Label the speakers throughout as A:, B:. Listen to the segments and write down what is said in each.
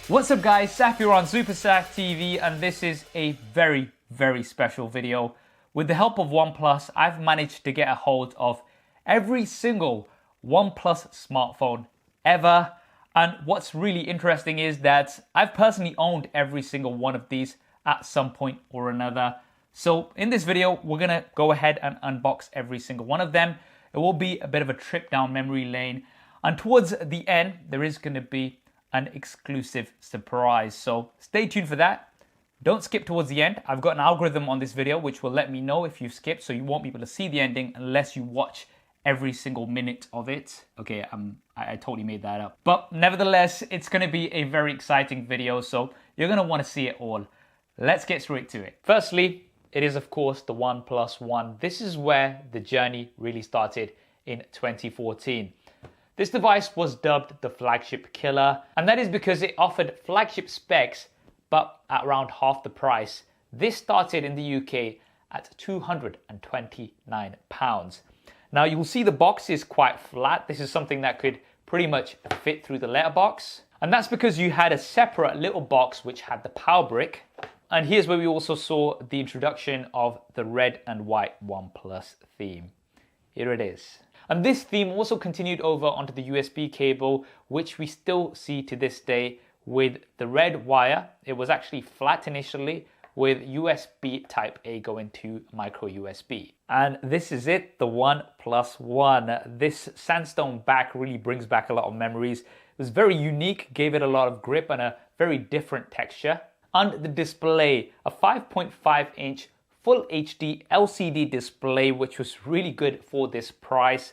A: What's up guys, Saf here on SuperSaf TV, and this is a very, very special video. With the help of OnePlus, I've managed to get a hold of every single OnePlus smartphone ever. And what's really interesting is that I've personally owned every single one of these at some point or another. So in this video, we're gonna go ahead and unbox every single one of them. It will be a bit of a trip down memory lane. And towards the end, there is gonna be an exclusive surprise. So stay tuned for that. Don't skip towards the end. I've got an algorithm on this video which will let me know if you've skipped, so you won't be able to see the ending unless you watch every single minute of it. Okay, I totally made that up. But nevertheless, it's gonna be a very exciting video, so you're gonna wanna see it all. Let's get straight to it. Firstly, it is of course the OnePlus One. This is where the journey really started in 2014. This device was dubbed the flagship killer, and that is because it offered flagship specs, but at around half the price. This started in the UK at £229. Now you'll see the box is quite flat. This is something that could pretty much fit through the letterbox. And that's because you had a separate little box which had the power brick. And here's where we also saw the introduction of the red and white OnePlus theme. Here it is. And this theme also continued over onto the USB cable, which we still see to this day with the red wire. It was actually flat initially with USB type A going to micro USB. And this is it, the OnePlus One. This sandstone back really brings back a lot of memories. It was very unique, gave it a lot of grip and a very different texture. And the display, a 5.5-inch Full HD LCD display, which was really good for this price.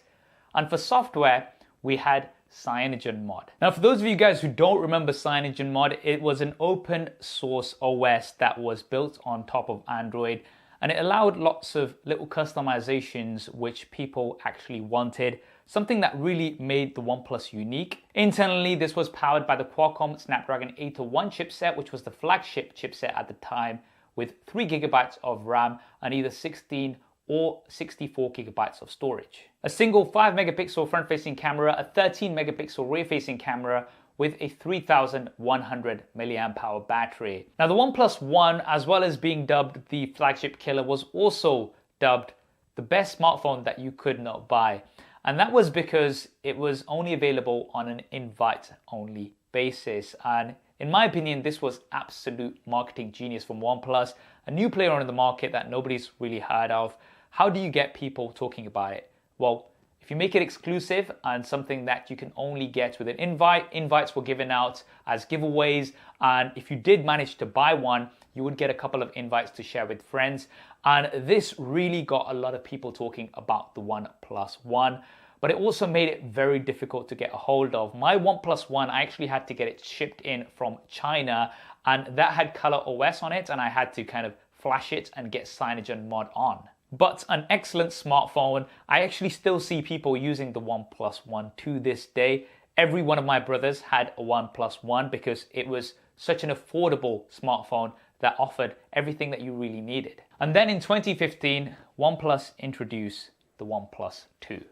A: And for software, we had CyanogenMod. Now, for those of you guys who don't remember CyanogenMod, it was an open source OS that was built on top of Android, and it allowed lots of little customizations which people actually wanted, something that really made the OnePlus unique. Internally, this was powered by the Qualcomm Snapdragon 801 chipset, which was the flagship chipset at the time, with 3 GB of RAM and either 16 or 64 GB of storage. A single 5 megapixel front-facing camera, a 13 megapixel rear-facing camera with a 3100 milliamp hour battery. Now the OnePlus One, as well as being dubbed the flagship killer, was also dubbed the best smartphone that you could not buy. And that was because it was only available on an invite-only basis. And in my opinion, this was absolute marketing genius from OnePlus, a new player on the market that nobody's really heard of. How do you get people talking about it? Well, if you make it exclusive and something that you can only get with an invite, invites were given out as giveaways. And if you did manage to buy one, you would get a couple of invites to share with friends. And this really got a lot of people talking about the OnePlus One. But it also made it very difficult to get a hold of. My OnePlus One, I actually had to get it shipped in from China, and that had Color OS on it, and I had to kind of flash it and get CyanogenMod on. But an excellent smartphone. I actually still see people using the OnePlus One to this day. Every one of my brothers had a OnePlus One because it was such an affordable smartphone that offered everything that you really needed. And then in 2015, OnePlus introduced the OnePlus 2.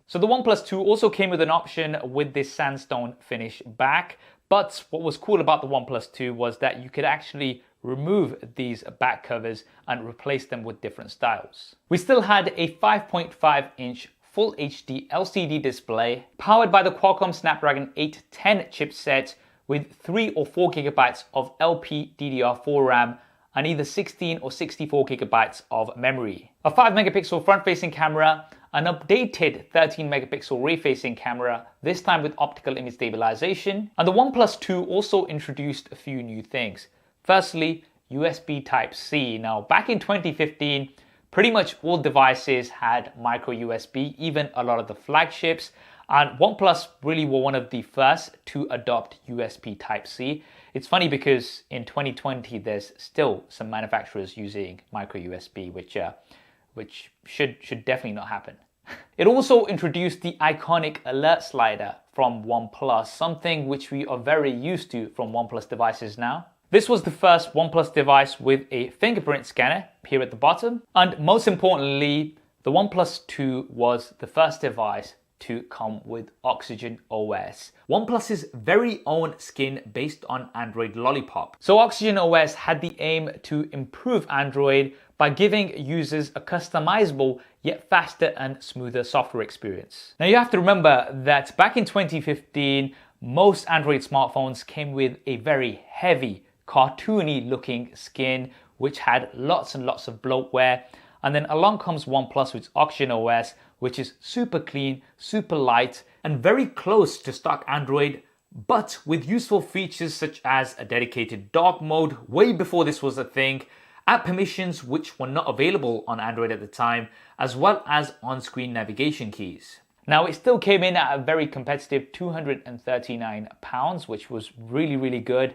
A: So the OnePlus 2 also came with an option with this sandstone finish back. But what was cool about the OnePlus 2 was that you could actually remove these back covers and replace them with different styles. We still had a 5.5-inch Full HD LCD display powered by the Qualcomm Snapdragon 810 chipset with 3 or 4 GB of LPDDR4 RAM and either 16 or 64 GB of memory. A 5 megapixel front-facing camera, an updated 13 megapixel rear-facing camera, this time with optical image stabilization. And the OnePlus 2 also introduced a few new things. Firstly, USB Type-C. Now, back in 2015, pretty much all devices had micro USB, even a lot of the flagships. And OnePlus really were one of the first to adopt USB Type-C. It's funny because in 2020, there's still some manufacturers using micro USB, which should definitely not happen. It also introduced the iconic alert slider from OnePlus, something which we are very used to from OnePlus devices now. This was the first OnePlus device with a fingerprint scanner here at the bottom. And most importantly, the OnePlus 2 was the first device to come with OxygenOS, OnePlus's very own skin based on Android Lollipop. So OxygenOS had the aim to improve Android by giving users a customizable yet faster and smoother software experience. Now you have to remember that back in 2015, most Android smartphones came with a very heavy, cartoony looking skin which had lots and lots of bloatware. And then along comes OnePlus with OxygenOS, which is super clean, super light, and very close to stock Android, but with useful features such as a dedicated dark mode way before this was a thing, app permissions which were not available on Android at the time, as well as on-screen navigation keys. Now it still came in at a very competitive £239, which was really, really good.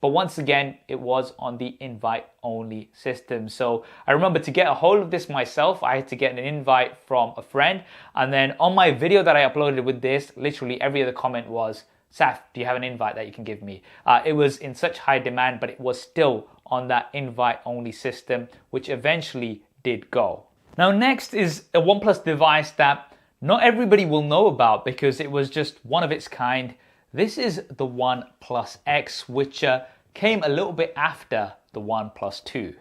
A: But once again, it was on the invite-only system. So I remember to get a hold of this myself, I had to get an invite from a friend. And then on my video that I uploaded with this, literally every other comment was, Saf, do you have an invite that you can give me? It was in such high demand, but it was still on that invite-only system, which eventually did go. Now next is a OnePlus device that not everybody will know about because it was just one of its kind. This is the OnePlus X, which came a little bit after the OnePlus 2.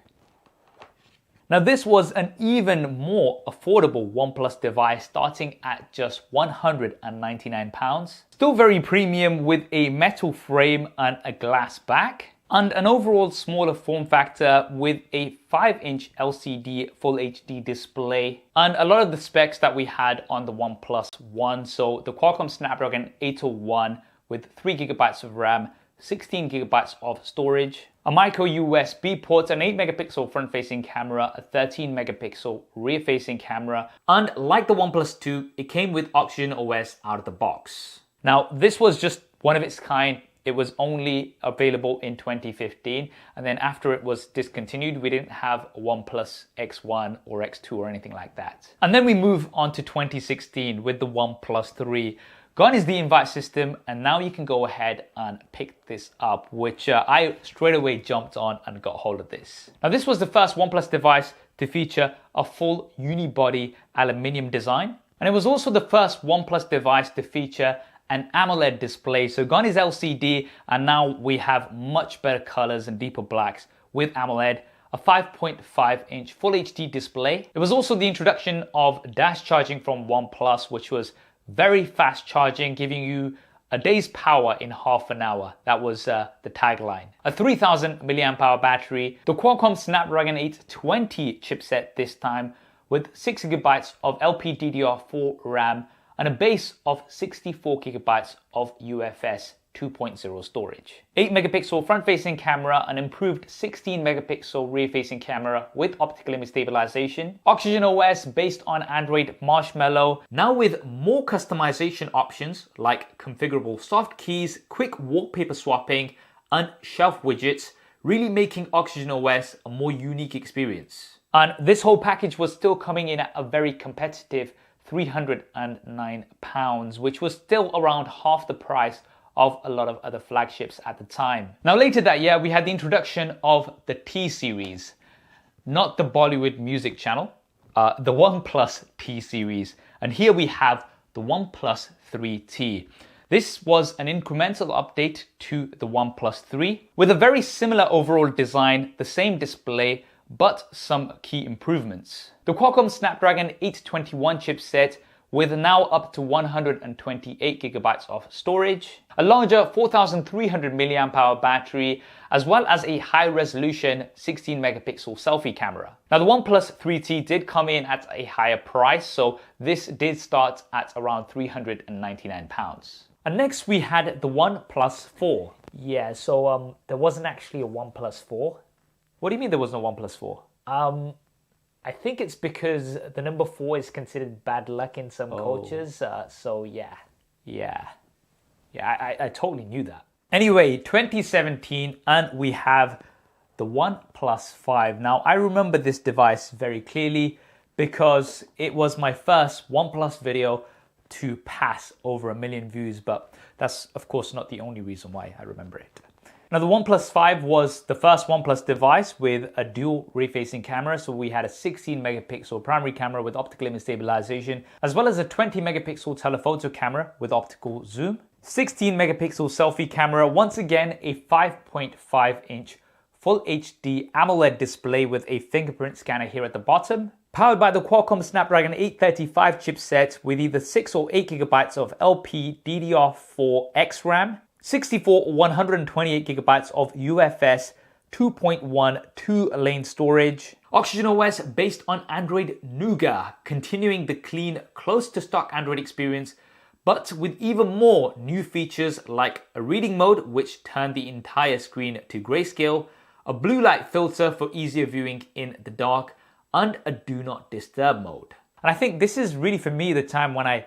A: Now this was an even more affordable OnePlus device starting at just £199. Still very premium with a metal frame and a glass back. And an overall smaller form factor with a 5-inch LCD Full HD display and a lot of the specs that we had on the OnePlus One. So the Qualcomm Snapdragon 801 with 3GB of RAM, 16GB of storage, a micro USB port, an 8-megapixel front-facing camera, a 13-megapixel rear-facing camera, and like the OnePlus 2, it came with OxygenOS out of the box. Now, this was just one of its kind. It was only available in 2015, and then after it was discontinued, we didn't have a OnePlus X1 or X2 or anything like that. And then we move on to 2016 with the OnePlus 3. Gone is the invite system, and now you can go ahead and pick this up, which I straight away jumped on and got hold of this. Now this was the first OnePlus device to feature a full unibody aluminium design, and it was also the first OnePlus device to feature an AMOLED display. So gone is LCD, and now we have much better colors and deeper blacks with AMOLED, a 5.5-inch Full HD display. It was also the introduction of dash charging from OnePlus, which was very fast charging, giving you a day's power in half an hour. That was the tagline. A 3000 milliamp hour battery, the Qualcomm Snapdragon 820 chipset this time with 6GB of LPDDR4 RAM and a base of 64GB of UFS 2.0 storage. 8-megapixel front-facing camera, an improved 16-megapixel rear-facing camera with optical image stabilization. OxygenOS based on Android Marshmallow, now with more customization options like configurable soft keys, quick wallpaper swapping, and shelf widgets, really making OxygenOS a more unique experience. And this whole package was still coming in at a very competitive £309, which was still around half the price of a lot of other flagships at the time. Now later that year, we had the introduction of the T series, not the Bollywood music channel, the OnePlus T series. And here we have the OnePlus 3T. This was an incremental update to the OnePlus 3 with a very similar overall design, the same display, but some key improvements. The Qualcomm Snapdragon 821 chipset with now up to 128GB of storage, a larger 4300 mAh battery, as well as a high-resolution 16-megapixel selfie camera. Now the OnePlus 3T did come in at a higher price, so this did start at around £399. And next we had the OnePlus 4.
B: Yeah, so there wasn't actually a OnePlus 4.
A: What do you mean there was no OnePlus 4?
B: I think it's because the number 4 is considered bad luck in some cultures, so yeah.
A: Yeah, I totally knew that. Anyway, 2017, and we have the OnePlus 5. Now, I remember this device very clearly because it was my first OnePlus video to pass over 1 million views, but that's, of course, not the only reason why I remember it. Now the OnePlus 5 was the first OnePlus device with a dual rear-facing camera. So we had a 16 megapixel primary camera with optical image stabilization, as well as a 20 megapixel telephoto camera with optical zoom. 16 megapixel selfie camera, once again a 5.5 inch Full HD AMOLED display with a fingerprint scanner here at the bottom. Powered by the Qualcomm Snapdragon 835 chipset with either 6 or 8 gigabytes of LPDDR4X RAM, 64 or 128 gigabytes of UFS 2.1 2-lane storage. OxygenOS based on Android Nougat, continuing the clean, close to stock Android experience, but with even more new features like a reading mode which turned the entire screen to grayscale, a blue light filter for easier viewing in the dark, and a do not disturb mode. And I think this is really for me the time when I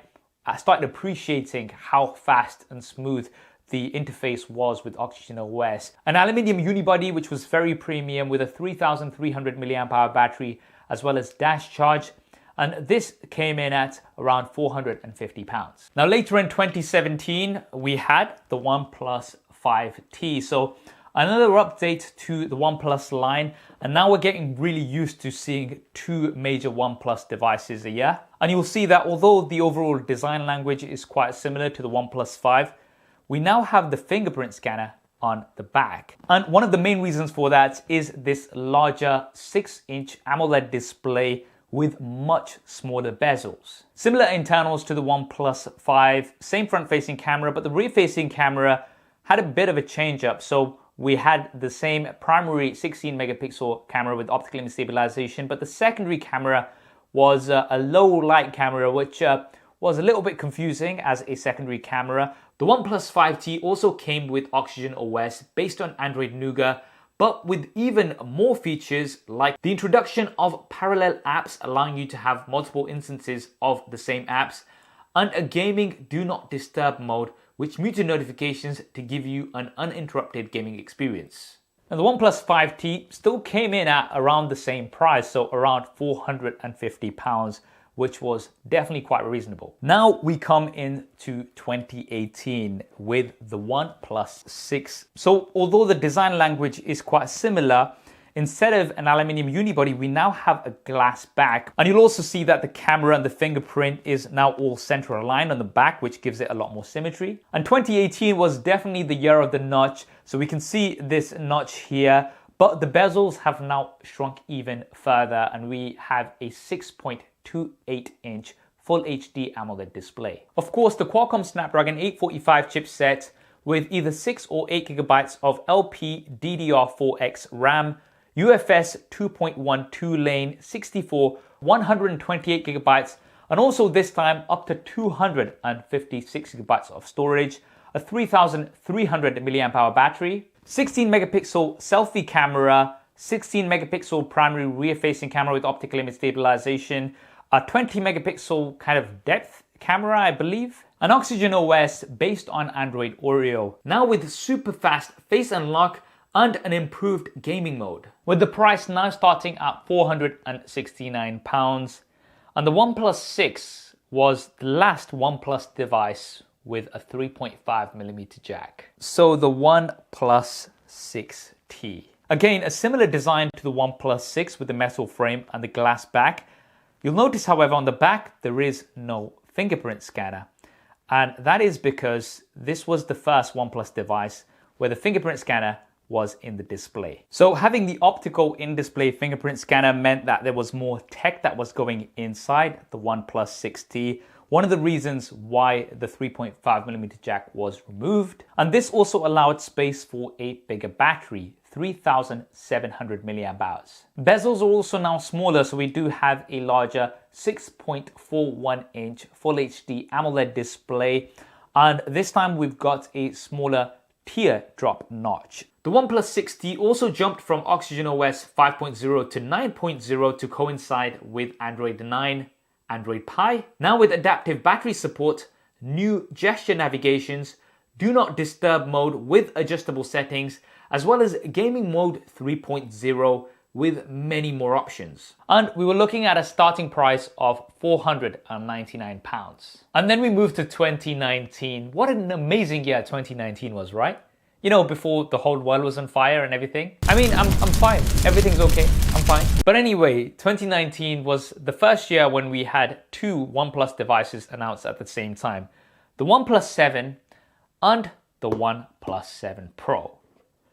A: started appreciating how fast and smooth the interface was with OxygenOS. An aluminium unibody which was very premium with a 3300 mAh battery as well as dash charge, and this came in at around £450. Now later in 2017 we had the OnePlus 5T, so another update to the OnePlus line, and now we're getting really used to seeing two major OnePlus devices a year. And you'll see that although the overall design language is quite similar to the OnePlus 5, we now have the fingerprint scanner on the back. And one of the main reasons for that is this larger 6-inch AMOLED display with much smaller bezels. Similar internals to the OnePlus 5, same front-facing camera, but the rear-facing camera had a bit of a change-up. So we had the same primary 16 megapixel camera with optical image stabilization, but the secondary camera was a low light camera, which was a little bit confusing as a secondary camera. The OnePlus 5T also came with OxygenOS based on Android Nougat, but with even more features like the introduction of parallel apps allowing you to have multiple instances of the same apps, and a gaming do not disturb mode which muted notifications to give you an uninterrupted gaming experience. Now the OnePlus 5T still came in at around the same price, so around £450, which was definitely quite reasonable. Now we come into 2018 with the OnePlus 6. So although the design language is quite similar, instead of an aluminium unibody, we now have a glass back. And you'll also see that the camera and the fingerprint is now all center aligned on the back, which gives it a lot more symmetry. And 2018 was definitely the year of the notch. So we can see this notch here, but the bezels have now shrunk even further, and we have a 6.28-inch Full HD AMOLED display. Of course, the Qualcomm Snapdragon 845 chipset with either 6 or 8 gigabytes of LPDDR4X RAM, UFS 2.1 2-lane, 64, 128 gigabytes, and also this time up to 256 gigabytes of storage, a 3300 mAh battery, 16 megapixel selfie camera, 16 megapixel primary rear-facing camera with optical image stabilization, a 20 megapixel kind of depth camera, I believe, an OxygenOS based on Android Oreo, now with super fast face unlock and an improved gaming mode, with the price now starting at £469. And the OnePlus 6 was the last OnePlus device with a 3.5mm jack. So the OnePlus 6T. Again, a similar design to the OnePlus 6 with the metal frame and the glass back. You'll notice, however, on the back there is no fingerprint scanner. And that is because this was the first OnePlus device where the fingerprint scanner was in the display. So having the optical in-display fingerprint scanner meant that there was more tech that was going inside the OnePlus 6T. One of the reasons why the 3.5mm jack was removed. And this also allowed space for a bigger battery, 3700 mAh. Bezels are also now smaller, so we do have a larger 6.41-inch Full HD AMOLED display. And this time we've got a smaller teardrop notch. The OnePlus 6T also jumped from OxygenOS 5.0 to 9.0 to coincide with Android 9, Android Pie. Now with adaptive battery support, new gesture navigations, do not disturb mode with adjustable settings, as well as gaming mode 3.0 with many more options. And we were looking at a starting price of £499. And then we moved to 2019. What an amazing year 2019 was, right? You know, before the whole world was on fire and everything. I mean, I'm fine. Everything's okay. I'm fine. But anyway, 2019 was the first year when we had two OnePlus devices announced at the same time. The OnePlus 7 and the OnePlus 7 Pro.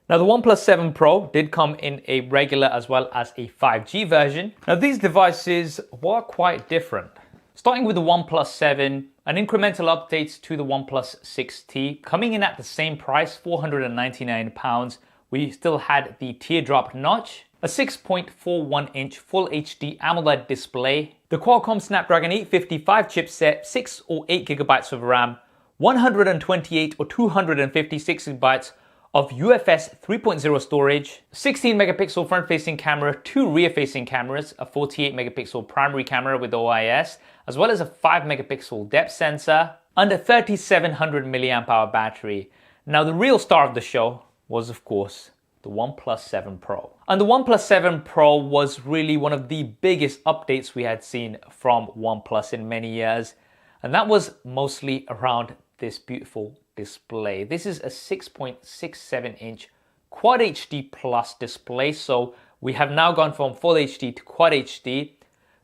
A: Now the OnePlus 7 Pro did come in a regular as well as a 5G version. Now these devices were quite different. Starting with the OnePlus 7, an incremental update to the OnePlus 6T, coming in at the same price, £499. We still had the teardrop notch, a 6.41-inch Full HD AMOLED display, the Qualcomm Snapdragon 855 chipset, 6 or 8 gigabytes of RAM, 128 or 256 gigabytes of UFS 3.0 storage, 16 megapixel front-facing camera, 2 rear-facing cameras, a 48 megapixel primary camera with OIS, as well as a 5 megapixel depth sensor, and a 3700 milliamp hour battery. Now the real star of the show was, of course, the OnePlus 7 Pro. And the OnePlus 7 Pro was really one of the biggest updates we had seen from OnePlus in many years, and that was mostly around this beautiful display. This is a 6.67-inch Quad HD Plus display, so we have now gone from Full HD to Quad HD.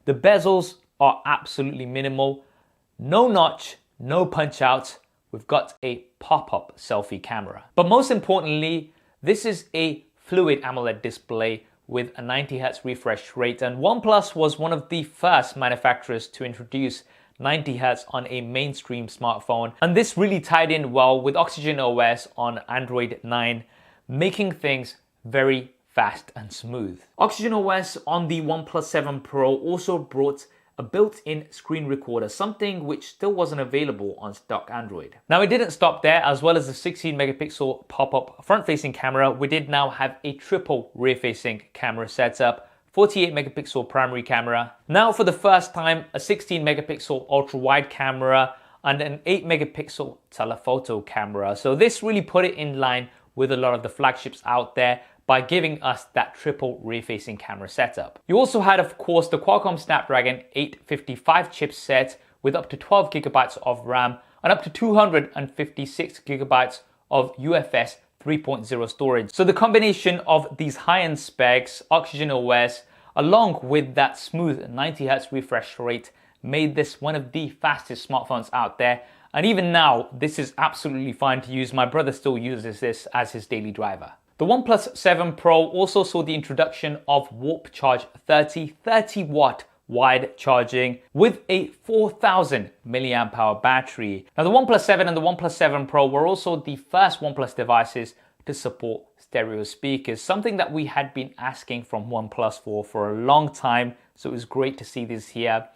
A: The bezels are absolutely minimal, no notch, no punch outs. We've got a pop-up selfie camera. But most importantly, this is a fluid AMOLED display with a 90 Hz refresh rate, and OnePlus was one of the first manufacturers to introduce 90 Hz on a mainstream smartphone, and this really tied in well with OxygenOS on Android 9, making things very fast and smooth. OxygenOS on the OnePlus 7 Pro also brought a built-in screen recorder, something which still wasn't available on stock Android. Now it didn't stop there. As well as the 16 megapixel pop-up front-facing camera, we did now have a triple rear-facing camera setup, 48 megapixel primary camera. Now for the first time, a 16 megapixel ultra-wide camera and an 8 megapixel telephoto camera. So this really put it in line with a lot of the flagships out there by giving us that triple rear-facing camera setup. You also had, of course, the Qualcomm Snapdragon 855 chipset with up to 12 gigabytes of RAM and up to 256 gigabytes of UFS 3.0 storage. So the combination of these high-end specs, OxygenOS, along with that smooth 90 Hz refresh rate made this one of the fastest smartphones out there. And even now, this is absolutely fine to use. My brother still uses this as his daily driver. The OnePlus 7 Pro also saw the introduction of Warp Charge 30 watt wide charging with a 4000 milliamp hour battery. Now the OnePlus 7 and the OnePlus 7 Pro were also the first OnePlus devices to support stereo speakers, something that we had been asking from OnePlus for a long time, so it was great to see this here.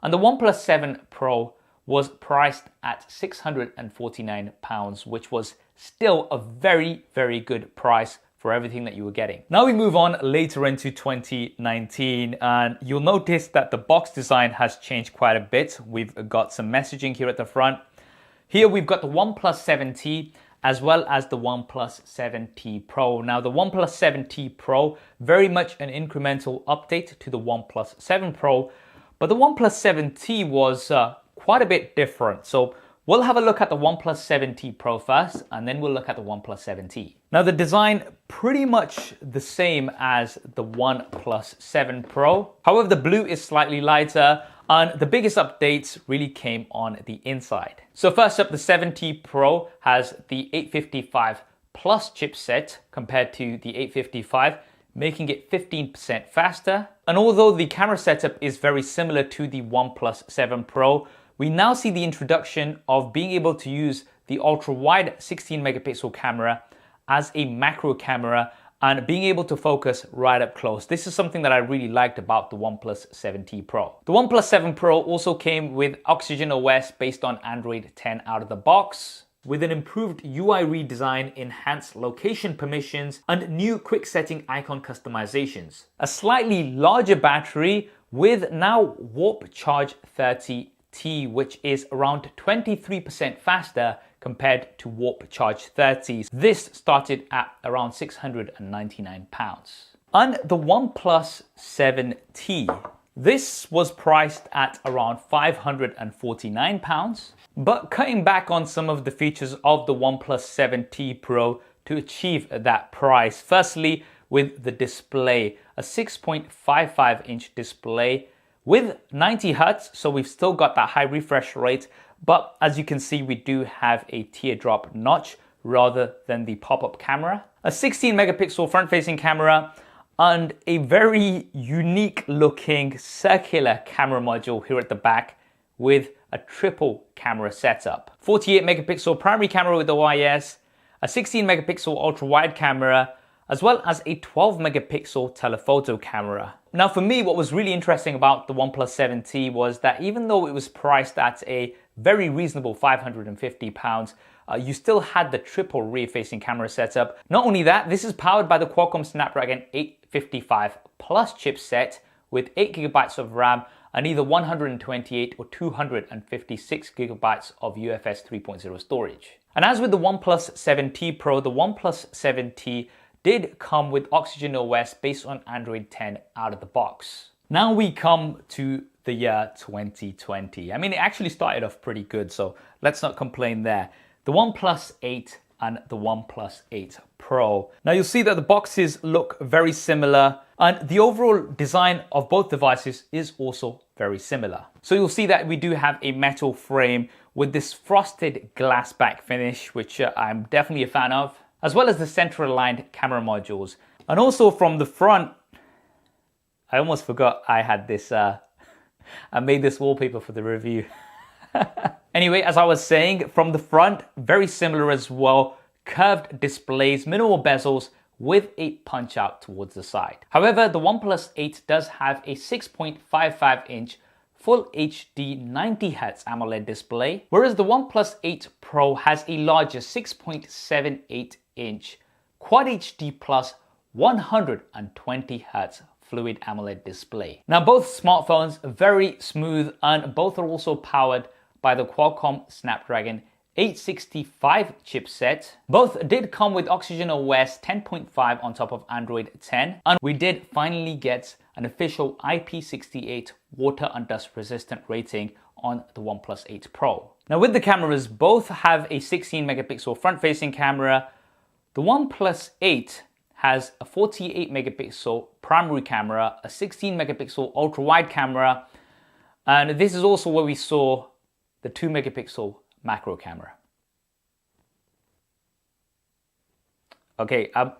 A: And the OnePlus 7 Pro was priced at £649, which was still a very, very good price for everything that you were getting. Now we move on later into 2019, and you'll notice that the box design has changed quite a bit. We've got some messaging here at the front. Here we've got the OnePlus 7T as well as the OnePlus 7T Pro. Now the OnePlus 7T Pro, very much an incremental update to the OnePlus 7 Pro, but the OnePlus 7T was quite a bit different. So we'll have a look at the OnePlus 7T Pro first, and then we'll look at the OnePlus 7T. Now the design pretty much the same as the OnePlus 7 Pro. However, the blue is slightly lighter, and the biggest updates really came on the inside. So first up, the 7T Pro has the 855 Plus chipset compared to the 855, making it 15% faster. And although the camera setup is very similar to the OnePlus 7 Pro, we now see the introduction of being able to use the ultra-wide 16 megapixel camera as a macro camera and being able to focus right up close. This is something that I really liked about the OnePlus 7T Pro. The OnePlus 7 Pro also came with OxygenOS based on Android 10 out of the box, with an improved UI redesign, enhanced location permissions, and new quick setting icon customizations. A slightly larger battery with now Warp Charge 30T, which is around 23% faster compared to Warp Charge 30. This started at around £699. And the OnePlus 7T, this was priced at around £549. But cutting back on some of the features of the OnePlus 7T Pro to achieve that price. Firstly, with the display, a 6.55-inch display with 90 Hertz, so we've still got that high refresh rate, but as you can see, we do have a teardrop notch rather than the pop-up camera. A 16 megapixel front-facing camera and a very unique looking circular camera module here at the back with a triple camera setup. 48 megapixel primary camera with OIS, a 16 megapixel ultra wide camera, as well as a 12 megapixel telephoto camera. Now for me, what was really interesting about the OnePlus 7T was that even though it was priced at a very reasonable £550, you still had the triple rear-facing camera setup. Not only that, this is powered by the Qualcomm Snapdragon 855 Plus chipset with 8 gigabytes of RAM and either 128 or 256 gigabytes of UFS 3.0 storage. And as with the OnePlus 7T Pro, the OnePlus 7T did come with OxygenOS based on Android 10 out of the box. Now we come to the year 2020. I mean, it actually started off pretty good, so let's not complain there. The OnePlus 8 and the OnePlus 8 Pro. Now you'll see that the boxes look very similar and the overall design of both devices is also very similar. So you'll see that we do have a metal frame with this frosted glass back finish, which I'm definitely a fan of, as well as the center aligned camera modules. And also from the front, I almost forgot I had this, I made this wallpaper for the review. Anyway, as I was saying, from the front, very similar as well. Curved displays, minimal bezels with a punch out towards the side. However, the OnePlus 8 does have a 6.55-inch Full HD 90 Hz AMOLED display, whereas the OnePlus 8 Pro has a larger 6.78-inch Quad HD Plus 120 Hz Fluid AMOLED display. Now both smartphones are very smooth and both are also powered by the Qualcomm Snapdragon 865 chipset. Both did come with OxygenOS 10.5 on top of Android 10, and we did finally get an official IP68 water and dust resistant rating on the OnePlus 8 Pro. Now with the cameras, both have a 16 megapixel front facing camera. The OnePlus 8 has a 48 megapixel primary camera, a 16 megapixel ultra wide camera, and this is also where we saw the 2 megapixel macro camera. Okay, I'm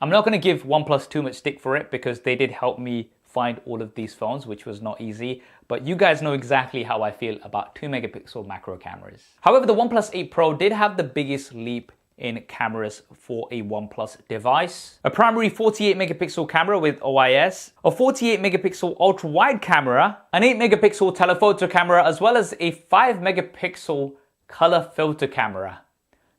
A: not going to give OnePlus too much stick for it because they did help me find all of these phones, which was not easy, but you guys know exactly how I feel about 2 megapixel macro cameras. However, the OnePlus 8 Pro did have the biggest leap in cameras for a OnePlus device. A primary 48 megapixel camera with OIS, a 48 megapixel ultra wide camera, an 8 megapixel telephoto camera, as well as a 5 megapixel color filter camera.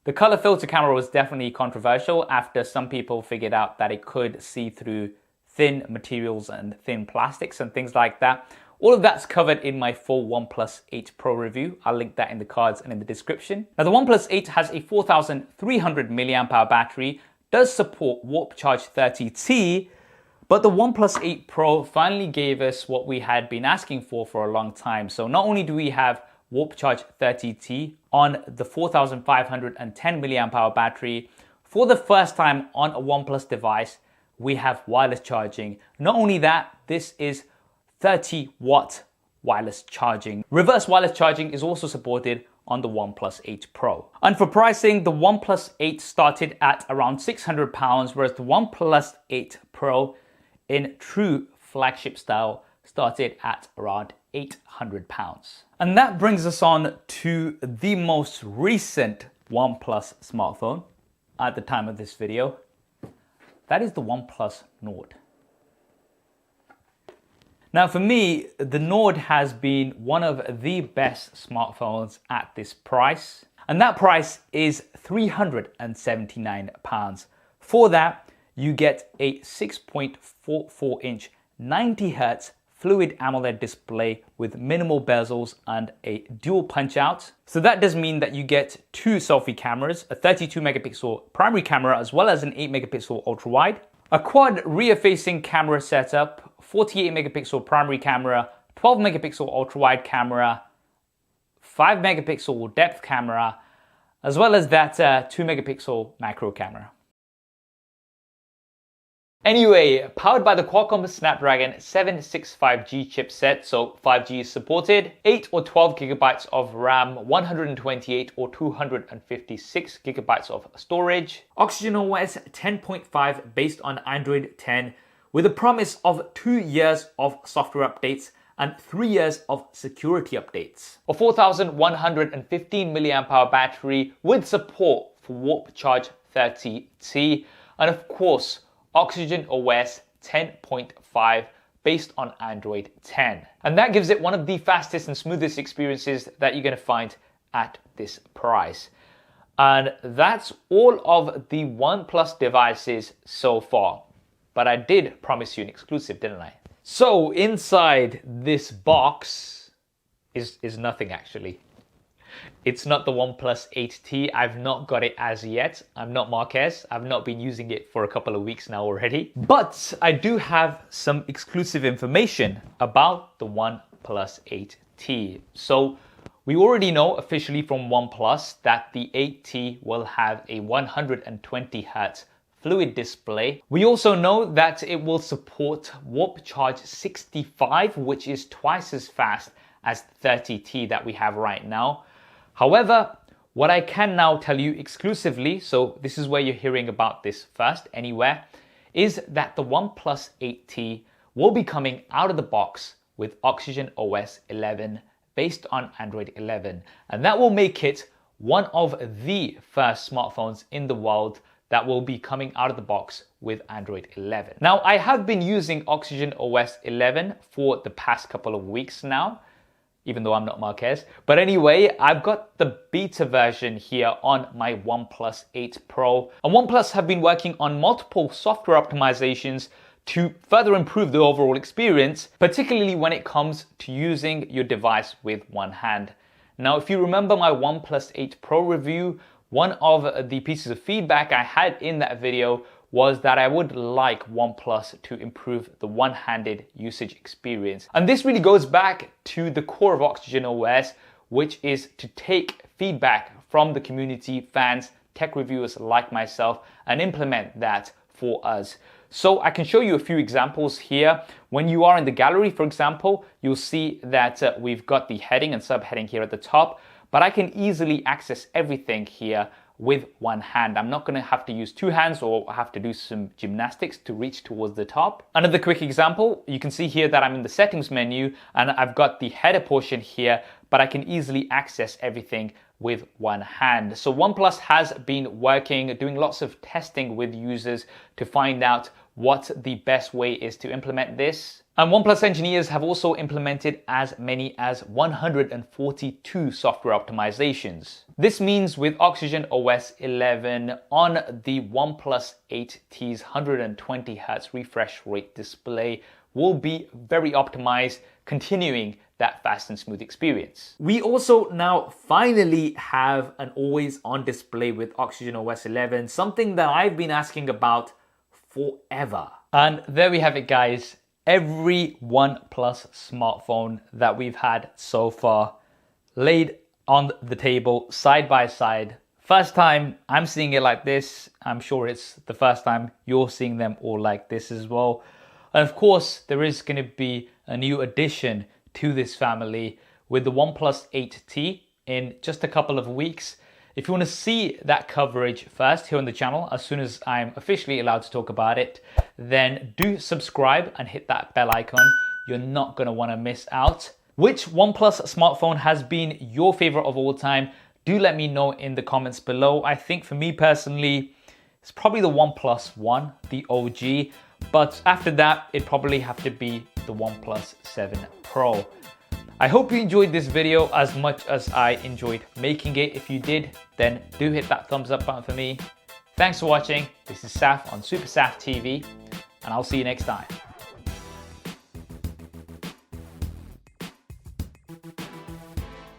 A: The color filter camera was definitely controversial after some people figured out that it could see through thin materials and thin plastics and things like that. All of that's covered in my full OnePlus 8 Pro review. I'll link that in the cards and in the description. Now the OnePlus 8 has a 4,300 milliamp hour battery, does support Warp Charge 30T, but the OnePlus 8 Pro finally gave us what we had been asking for a long time. So not only do we have Warp Charge 30T on the 4,510 milliamp hour battery, for the first time on a OnePlus device, we have wireless charging. Not only that, this is 30-watt wireless charging. Reverse wireless charging is also supported on the OnePlus 8 Pro. And for pricing, the OnePlus 8 started at around £600, whereas the OnePlus 8 Pro in true flagship style started at around £800. And that brings us on to the most recent OnePlus smartphone at the time of this video. That is the OnePlus Nord. Now for me, the Nord has been one of the best smartphones at this price. And that price is £379. For that, you get a 6.44-inch 90 Hz Fluid AMOLED display with minimal bezels and a dual punch out. So that does mean that you get two selfie cameras, a 32 megapixel primary camera as well as an 8 megapixel ultra wide, a quad rear facing camera setup, 48 megapixel primary camera, 12 megapixel ultra wide camera, 5 megapixel depth camera, as well as that 2 megapixel macro camera. Anyway, powered by the Qualcomm Snapdragon 765G chipset, so 5G is supported, 8 or 12 gigabytes of RAM, 128 or 256 gigabytes of storage, OxygenOS 10.5 based on Android 10, with a promise of 2 years of software updates and 3 years of security updates. A 4115 mAh battery with support for Warp Charge 30T, and of course, OxygenOS 10.5 based on Android 10. And that gives it one of the fastest and smoothest experiences that you're going to find at this price. And that's all of the OnePlus devices so far. But I did promise you an exclusive, didn't I? So inside this box is nothing actually. It's not the OnePlus 8T. I've not got it as yet. I'm not Marquez. I've not been using it for a couple of weeks now already. But I do have some exclusive information about the OnePlus 8T. So we already know officially from OnePlus that the 8T will have a 120 Hz fluid display. We also know that it will support Warp Charge 65, which is twice as fast as 30T that we have right now. However, what I can now tell you exclusively, so this is where you're hearing about this first anywhere, is that the OnePlus 8T will be coming out of the box with OxygenOS 11 based on Android 11. And that will make it one of the first smartphones in the world that will be coming out of the box with Android 11. Now, I have been using OxygenOS 11 for the past couple of weeks now, even though I'm not Marquez. But anyway, I've got the beta version here on my OnePlus 8 Pro. And OnePlus have been working on multiple software optimizations to further improve the overall experience, particularly when it comes to using your device with one hand. Now, if you remember my OnePlus 8 Pro review, one of the pieces of feedback I had in that video was that I would like OnePlus to improve the one-handed usage experience. And this really goes back to the core of OxygenOS, which is to take feedback from the community, fans, tech reviewers like myself, and implement that for us. So I can show you a few examples here. When you are in the gallery, for example, you'll see that we've got the heading and subheading here at the top, but I can easily access everything here with one hand. I'm not going to have to use two hands or have to do some gymnastics to reach towards the top. Another quick example, you can see here that I'm in the settings menu and I've got the header portion here, but I can easily access everything with one hand. So OnePlus has been working, doing lots of testing with users to find out what the best way is to implement this. And OnePlus engineers have also implemented as many as 142 software optimizations. This means with OxygenOS 11 on the OnePlus 8T's 120 Hz refresh rate display will be very optimized, continuing that fast and smooth experience. We also now finally have an always-on display with OxygenOS 11, something that I've been asking about forever. And there we have it, guys. Every OnePlus smartphone that we've had so far laid on the table side by side. First time I'm seeing it like this. I'm sure it's the first time you're seeing them all like this as well. And of course, there is going to be a new addition to this family with the OnePlus 8T in just a couple of weeks. If you want to see that coverage first here on the channel, as soon as I'm officially allowed to talk about it, then do subscribe and hit that bell icon. You're not going to want to miss out. Which OnePlus smartphone has been your favorite of all time? Do let me know in the comments below. I think for me personally, it's probably the OnePlus One, the OG. But after that, it'd probably have to be the OnePlus 7 Pro. I hope you enjoyed this video as much as I enjoyed making it. If you did, then do hit that thumbs up button for me. Thanks for watching. This is Saf on SuperSaf TV, and I'll see you next time.